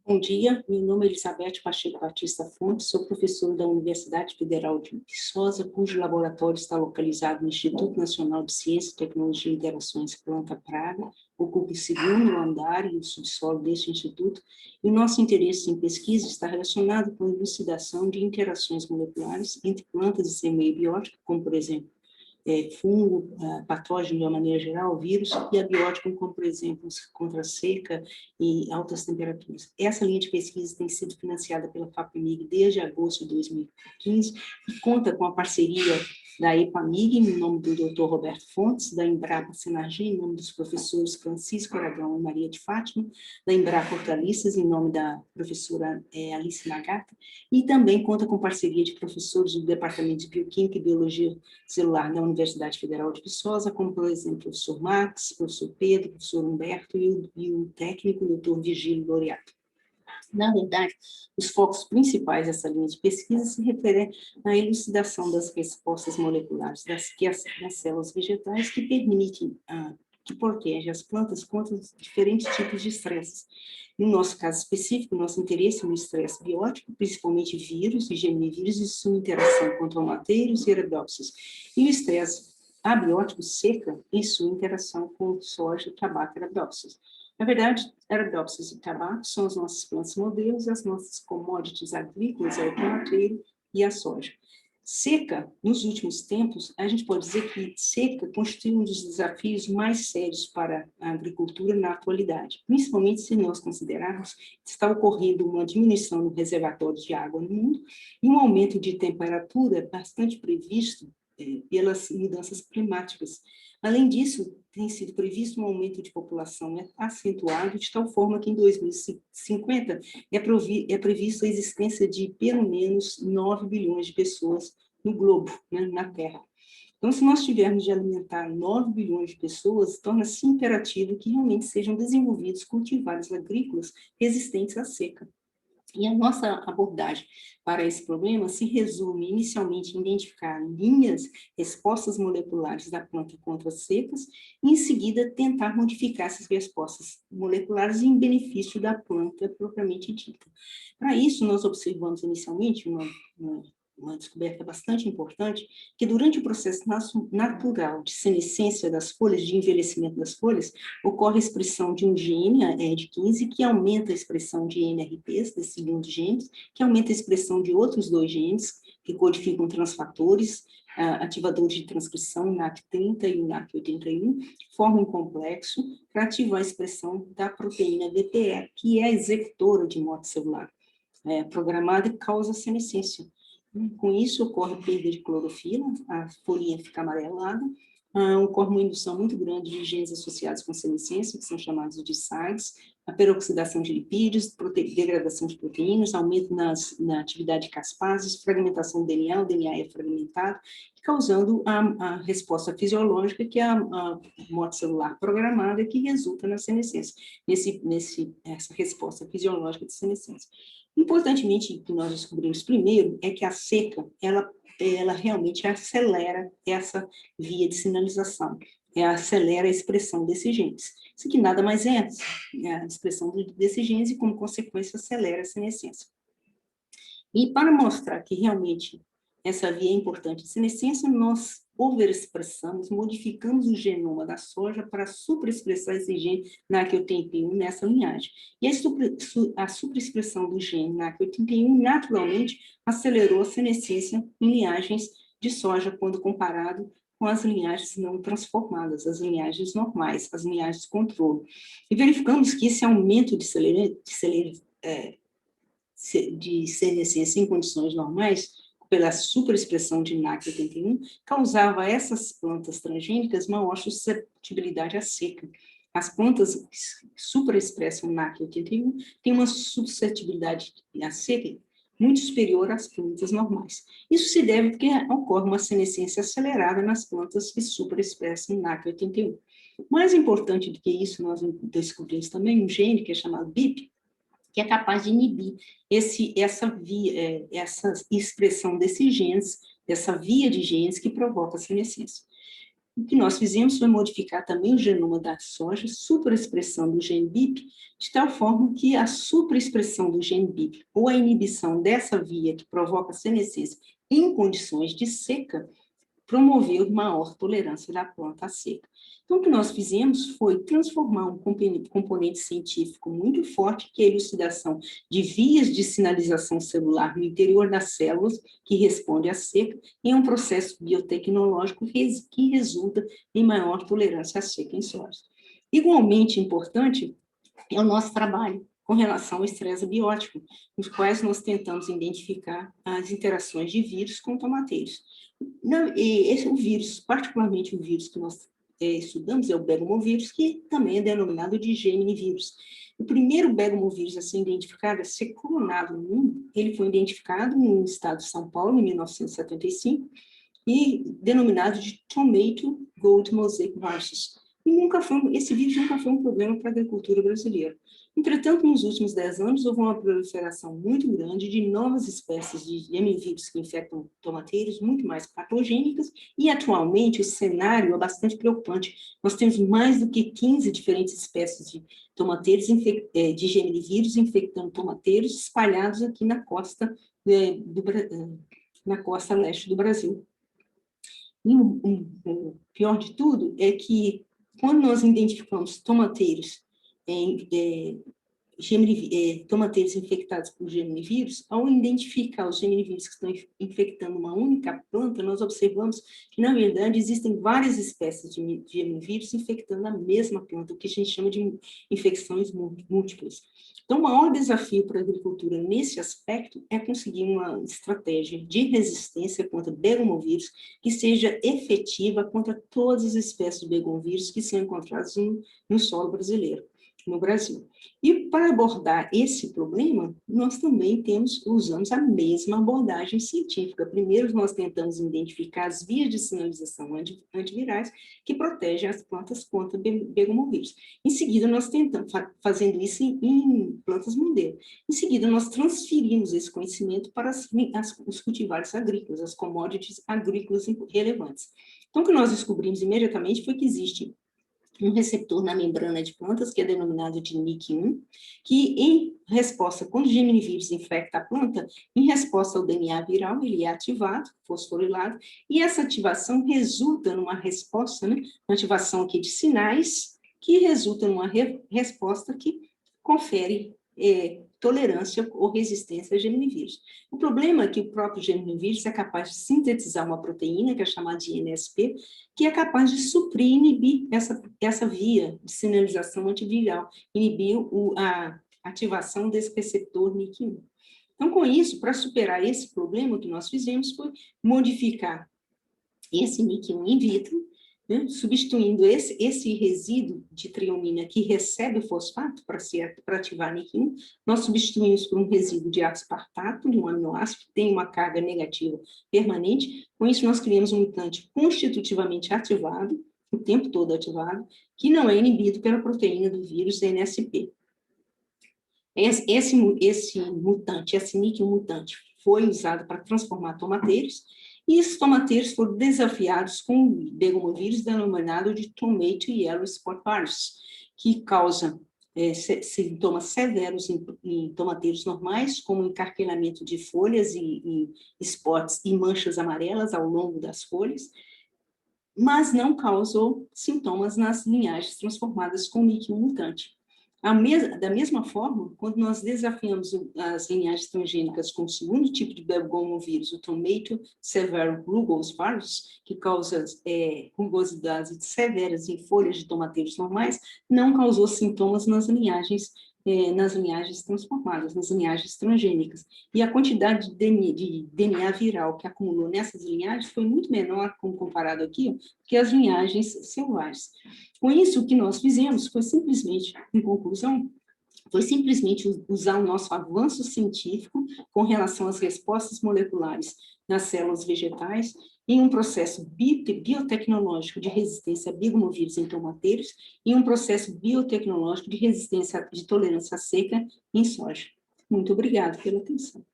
Bom dia, meu nome é Elizabeth Pacheco Batista Fontes, sou professora da Universidade Federal de Viçosa, cujo laboratório está localizado no Instituto Nacional de Ciência, Tecnologia e Interações Planta Praga, ocupa o segundo andar e o subsolo deste instituto, e o nosso interesse em pesquisa está relacionado com a elucidação de interações moleculares entre plantas e seu meio biótico, como, por exemplo, fungo, patógeno de uma maneira geral, vírus, e abiótico, como, por exemplo, contra a seca e altas temperaturas. Essa linha de pesquisa tem sido financiada pela FAPEMIG desde agosto de 2015 e conta com a parceria da EPAMIG, em nome do Dr. Roberto Fontes, da Embrapa Sinergia, em nome dos professores Francisco Aragão e Maria de Fátima, da Embrapa Hortaliças, em nome da professora Alice Nagata, e também conta com parceria de professores do Departamento de Bioquímica e Biologia Celular da Universidade Federal de Viçosa, como, por exemplo, o professor Max, o professor Pedro, o professor Humberto e o técnico, o doutor Vigílio Loriato. Na verdade, os focos principais dessa linha de pesquisa se referem à elucidação das respostas moleculares das células vegetais que permitem, que protegem as plantas contra diferentes tipos de estresse. No nosso caso específico, nosso interesse no estresse biótico, principalmente vírus e geminivírus e sua interação com tomateiros e arabidopsis, e o estresse abiótico seca e sua interação com soja, tabaco e arabidopsis. Na verdade, arabidopsis e tabaco são as nossas plantas modelos, as nossas commodities agrícolas, é o tomateiro e a soja. Seca, nos últimos tempos, a gente pode dizer que seca constitui um dos desafios mais sérios para a agricultura na atualidade, principalmente se nós considerarmos que está ocorrendo uma diminuição no reservatório de água no mundo e um aumento de temperatura bastante previsto pelas mudanças climáticas. Além disso, tem sido previsto um aumento de população acentuado, de tal forma que em 2050 é prevista a existência de pelo menos 9 bilhões de pessoas no globo, né, na Terra. Então, se nós tivermos de alimentar 9 bilhões de pessoas, torna-se imperativo que realmente sejam desenvolvidos cultivares agrícolas resistentes à seca. E a nossa abordagem para esse problema se resume inicialmente em identificar respostas moleculares da planta contra as secas, e em seguida tentar modificar essas respostas moleculares em benefício da planta propriamente dita. Para isso, nós observamos inicialmente uma descoberta bastante importante, que durante o processo natural de senescência das folhas, de envelhecimento das folhas, ocorre a expressão de um gene, a ED15, que aumenta a expressão de NRPs, desses segundos genes, que aumenta a expressão de outros dois genes, que codificam transfatores, ativadores de transcrição, NAC30 e NAC81, formam um complexo para ativar a expressão da proteína VPE, que é a executora de morte celular, programada e causa senescência. Com isso, ocorre perda de clorofila, a folhinha fica amarelada, ocorre uma indução muito grande de genes associados com senescência, que são chamados de SAGs, a peroxidação de lipídios, degradação de proteínas, aumento na atividade de caspases, fragmentação do DNA, o DNA é fragmentado, causando a resposta fisiológica, que é a morte celular programada, que resulta na senescência, essa resposta fisiológica de senescência. Importantemente, o que nós descobrimos primeiro é que a seca, ela realmente acelera essa via de sinalização, acelera a expressão desses genes. Isso aqui nada mais é a expressão desses genes e, como consequência, acelera a senescência. E para mostrar que realmente essa via é importante de senescência, nós overexpressamos, modificamos o genoma da soja para superexpressar esse gene NAC81 nessa linhagem. E a superexpressão do gene NAC81 naturalmente acelerou a senescência em linhagens de soja quando comparado com as linhagens não transformadas, as linhagens normais, as linhagens de controle. E verificamos que esse aumento de senescência em condições normais, pela superexpressão de NAC81, causava a essas plantas transgênicas maior suscetibilidade à seca. As plantas que superexpressam NAC81 têm uma suscetibilidade à seca muito superior às plantas normais. Isso se deve porque ocorre uma senescência acelerada nas plantas que superexpressam NAC81. Mais importante do que isso, nós descobrimos também um gene que é chamado BIP, que é capaz de inibir essa expressão desses genes, dessa via de genes que provoca a senescência. O que nós fizemos foi modificar também o genoma da soja, superexpressão do gene BIP, de tal forma que a superexpressão do gene BIP, ou a inibição dessa via que provoca senescência em condições de seca, promoveu maior tolerância da planta à seca. Então, o que nós fizemos foi transformar um componente científico muito forte, que é a elucidação de vias de sinalização celular no interior das células, que responde à seca, em um processo biotecnológico que resulta em maior tolerância à seca em soja. Igualmente importante é o nosso trabalho com relação ao estresse abiótico, nos quais nós tentamos identificar as interações de vírus com tomateiros. O vírus, particularmente o vírus que nós estudamos, é o begomovírus, que também é denominado de geminivírus. O primeiro begomovírus a ser identificado, a ser clonado no mundo, ele foi identificado no estado de São Paulo, em 1975, e denominado de Tomato Gold Mosaic Virus. Esse vírus nunca foi um problema para a agricultura brasileira. Entretanto, nos últimos 10 anos, houve uma proliferação muito grande de novas espécies de geminivírus que infectam tomateiros, muito mais patogênicas, e atualmente o cenário é bastante preocupante. Nós temos mais do que 15 diferentes espécies de tomateiros, de geminivírus infectando tomateiros espalhados aqui na costa, na costa leste do Brasil. E o pior de tudo é que, quando nós identificamos tomateiros tomateiros infectados por geminivírus, ao identificar os geminivírus que estão infectando uma única planta, nós observamos que, na verdade, existem várias espécies de geminivírus infectando a mesma planta, o que a gente chama de infecções múltiplas. Então, o maior desafio para a agricultura nesse aspecto é conseguir uma estratégia de resistência contra begomovírus que seja efetiva contra todas as espécies de begomovírus que são encontradas no solo brasileiro, no Brasil. E para abordar esse problema, nós também usamos a mesma abordagem científica. Primeiro, nós tentamos identificar as vias de sinalização antivirais que protegem as plantas contra begomovírus. Em seguida, nós tentamos, fazendo isso em plantas modelo. Em seguida, nós transferimos esse conhecimento para os cultivares agrícolas, as commodities agrícolas relevantes. Então, o que nós descobrimos imediatamente foi que existe um receptor na membrana de plantas, que é denominado de NIC1, que, em resposta, quando o geminivírus infecta a planta, em resposta ao DNA viral, ele é ativado, fosforilado, e essa ativação resulta numa resposta, uma ativação aqui de sinais, que resulta numa resposta que confere tolerância ou resistência a geminivírus. O problema é que o próprio geminivírus é capaz de sintetizar uma proteína, que é chamada de NSP, que é capaz de suprir e inibir essa via de sinalização antiviral, inibir a ativação desse receptor NIC1. Então, com isso, para superar esse problema, o que nós fizemos foi modificar esse NIC1 in vitro, substituindo esse resíduo de treonina que recebe o fosfato para ativar NIC1, nós substituímos por um resíduo de aspartato, de um aminoácido que tem uma carga negativa permanente. Com isso, nós criamos um mutante constitutivamente ativado, o tempo todo ativado, que não é inibido pela proteína do vírus NSP. Esse mutante, esse NIC1 mutante, foi usado para transformar tomateiros, e esses tomateiros foram desafiados com o begomovírus denominado de Tomato Yellow Spot Virus, que causa sintomas severos em tomateiros normais, como encarquilhamento de folhas e spots e manchas amarelas ao longo das folhas, mas não causou sintomas nas linhagens transformadas com NIC1 mutante. Da mesma forma, quando nós desafiamos as linhagens transgênicas com o segundo tipo de begomovírus, o Tomato Severe Rugose Virus, que causa rugosidades severas em folhas de tomateiros normais, não causou sintomas nas linhagens transformadas, nas linhagens transgênicas. E a quantidade de DNA viral que acumulou nessas linhagens foi muito menor, como comparado aqui, que as linhagens selvagens. Com isso, o que nós fizemos foi simplesmente, em conclusão, foi simplesmente usar o nosso avanço científico com relação às respostas moleculares nas células vegetais em um processo biotecnológico de resistência a begomovírus em tomateiros e um processo biotecnológico de resistência de tolerância à seca em soja. Muito obrigada pela atenção.